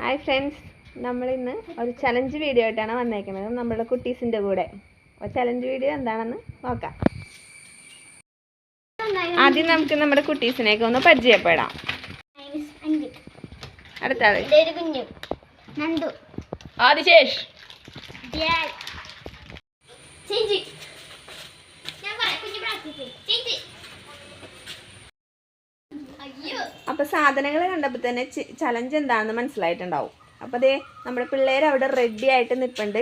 Hi friends, നമ്മളിന്ന് ഒരു challenge video ആയിട്ടാണ് വന്നേക്കുന്നത് നമ്മുടെ കുട്ടീസിൻ്റെ കൂടെ. അപ്പോൾ ചലഞ്ച് വീഡിയോ എന്താണെന്ന് നോക്കാം. ആദ്യം നമുക്ക് നമ്മുടെ കുട്ടീസിനെയൊക്കെ ഒന്ന് പരിചയപ്പെടാം. അടുത്ത ആള് ആദിശേഷ്. അപ്പോൾ സാധനങ്ങൾ കണ്ടപ്പോൾ തന്നെ ചലഞ്ച് എന്താണെന്ന് മനസ്സിലായിട്ടുണ്ടാവും. അപ്പോൾ അതേ നമ്മുടെ പിള്ളേർ അവിടെ റെഡി ആയിട്ട് നിൽപ്പുണ്ട്.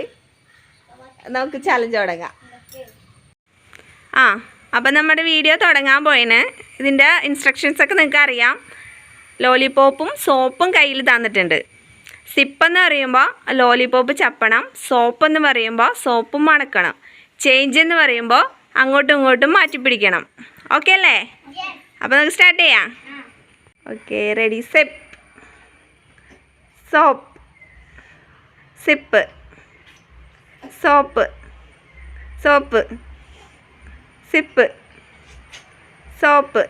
നമുക്ക് ചലഞ്ച് തുടങ്ങാം. അപ്പോൾ നമ്മുടെ വീഡിയോ തുടങ്ങാൻ പോയിന്. ഇതിൻ്റെ ഇൻസ്ട്രക്ഷൻസൊക്കെ നിങ്ങൾക്ക് അറിയാം. ലോലിപോപ്പും സോപ്പും കയ്യിൽ തന്നിട്ടുണ്ട്. സിപ്പെന്ന് പറയുമ്പോൾ ലോലിപോപ്പ് ചപ്പണം, സോപ്പെന്ന് പറയുമ്പോൾ സോപ്പും മണക്കണം, ചേഞ്ച് എന്ന് പറയുമ്പോൾ അങ്ങോട്ടും ഇങ്ങോട്ടും മാറ്റിപ്പിടിക്കണം. ഓക്കെ അല്ലേ? അപ്പോൾ നമുക്ക് സ്റ്റാർട്ട് ചെയ്യാം. Okay, ready. Sip, soap, sip, soap, soap, sip, soap,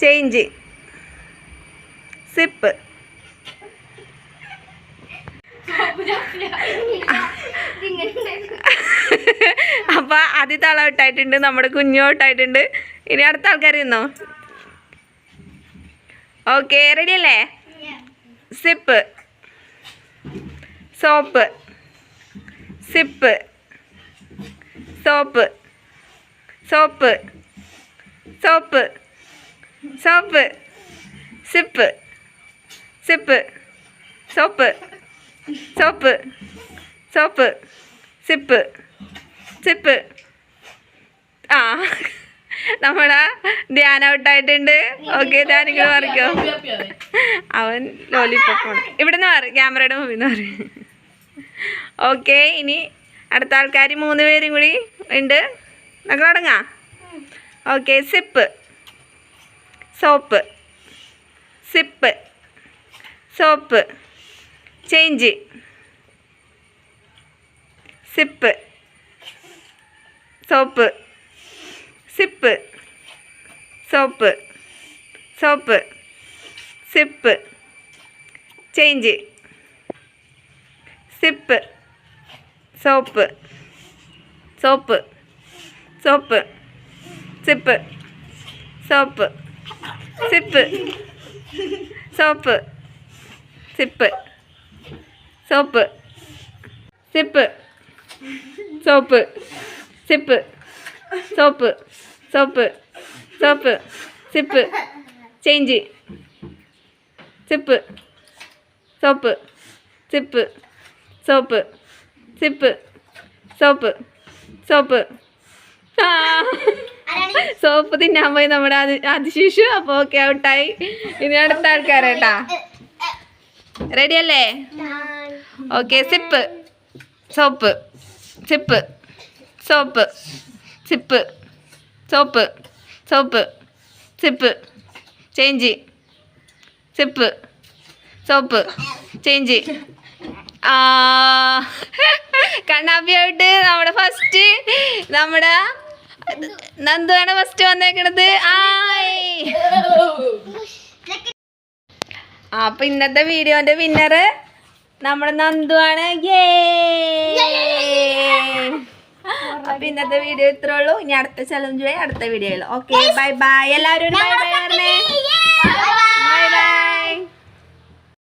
change, sip. അപ്പോൾ ആദ്യത്തെ ആൾ ഔട്ടായിട്ടുണ്ട്, നമ്മുടെ കുഞ്ഞു ഔട്ടായിട്ടുണ്ട്. ഇനി അടുത്ത ആൾക്കാർ ഇരുന്നോ. ഓക്കെ, റെഡി അല്ലേ? Sip, soap, sip, soap, soap, soap, soap, sip, sip, soap, soap, soap, sip, sip. നമ്മുടെ ധ്യാൻ ഔട്ടായിട്ടുണ്ട്. ഓക്കെ, ധ്യാനിങ്ങൾ മറിക്കോ. അവൻ ലോലിപോപ്പ് ഇവിടെ നിന്ന് മാറി, ക്യാമറയുടെ മുമ്പിൽ നിന്ന് മാറി. ഓക്കെ, ഇനി അടുത്ത ആൾക്കാർ 3 പേരും കൂടി ഉണ്ട്. നമുക്ക് തുടങ്ങാം. Okay, zip, soap, sip, soap, change, zip, soap, sip, soap, soap, zip, change, zip, soap, soap, soap, sip, soap, sip, soap, sip, soap, sip, soap, sip, soap, soap, soap, zip, change, zip, soap, sip, soap, sip, soap, soap. Soap തിന്നാൻ പോയി നമ്മുടെ അതിശിശു. അപ്പോൾ okay, ഔട്ടായി. ഇനി അടുത്ത ആൾക്കാരേട്ടാ. Ready അല്ലേ? Okay, zip, soap, sip, soap, sip, soap, soap, zip, change, zip, soap, change. കണ്ണാപ്പിയായിട്ട് നമ്മുടെ first നമ്മുടെ നന്ദുവാണ് ഫസ്റ്റ് വന്നേക്കണത്. അപ്പൊ ഇന്നത്തെ വീഡിയോന്റെ വിന്നർ നമ്മുടെ നന്ദുവാണ്. അപ്പൊ ഇന്നത്തെ വീഡിയോ ഇത്രേ ഉള്ളൂ. ഇനി അടുത്ത ചലഞ്ചുമായി അടുത്ത വീഡിയോയിൽ. ഓക്കെ, ബൈ ബൈ എല്ലാവരും. ബൈ ബൈ പറഞ്ഞേ.